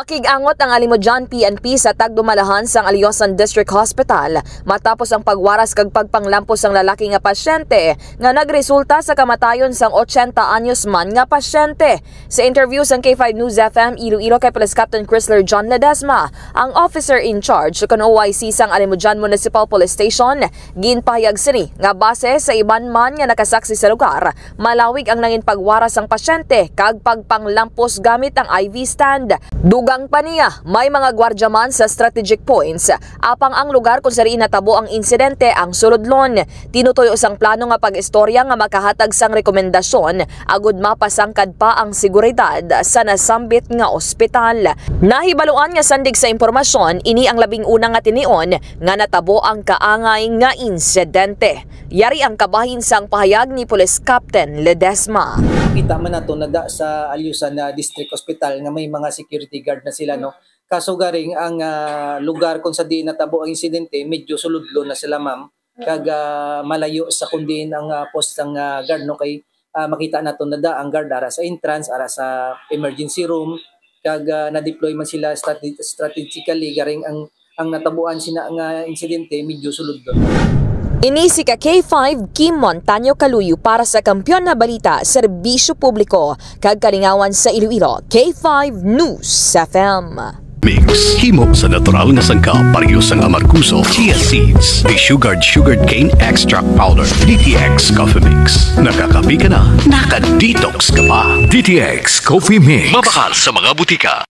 Nakig-angot ang Alimudjan PNP sa tagdumalahan sang Alyosan District Hospital matapos ang pagwaras kag pagpanglampos sang lalaki nga pasyente nga nagresulta sa kamatayon sang 80 anyos man nga pasyente. Sa interview sang K5 News FM Iloilo kay Police Captain Chrysler John Ledesma, ang officer in charge sa OIC sang Alimudjan Municipal Police Station, ginpahayag sini nga base sa iban man nga nakasaksi sa lugar, malawig ang nangin pagwaras sang pasyente kag pagpanglampos gamit ang IV stand. Dugang pa niya, may mga gwardya man sa strategic points. Apang ang lugar kung sariin natabo ang insidente ang sulodlon. Tinutuyo sang plano nga pag-istorya nga makahatag sang rekomendasyon agud mapasangkad pa ang seguridad sa nasambit nga ospital. Nahibaluan nga sandig sa impormasyon, ini ang labing unang nga tinion nga natabo ang kaangay nga insidente. Yari ang kabahin sang pahayag ni Police Captain Ledesma. Kita man nato nada sa Alyusan District Hospital nga may mga security guard na sila, no. Kaso garing ang lugar kung sa di natabo ang insidente, medyo suludlo na sila, ma'am. Kag malayo sa kundin ang post ng guard, no, kay makita nato nada ang guard ara sa entrance, ara sa emergency room, kag na-deploy man sila strategically garing ang natabuan sina nga insidente medyo suludlo. Ini si K5 Kim Montaño Kaluyo para sa Kampiyon na Balita, Serbisyo Publiko, kag kalingawan sa Iloilo, K5 News FM. Mix. Himo sa natural nga sangka, parehas ang amarkuso, chia seeds, sugared cane extract powder, DTX Coffee Mix. Nakakapi ka na, naka-detox ka pa. DTX Coffee Mix. Mabakal sa mga butika.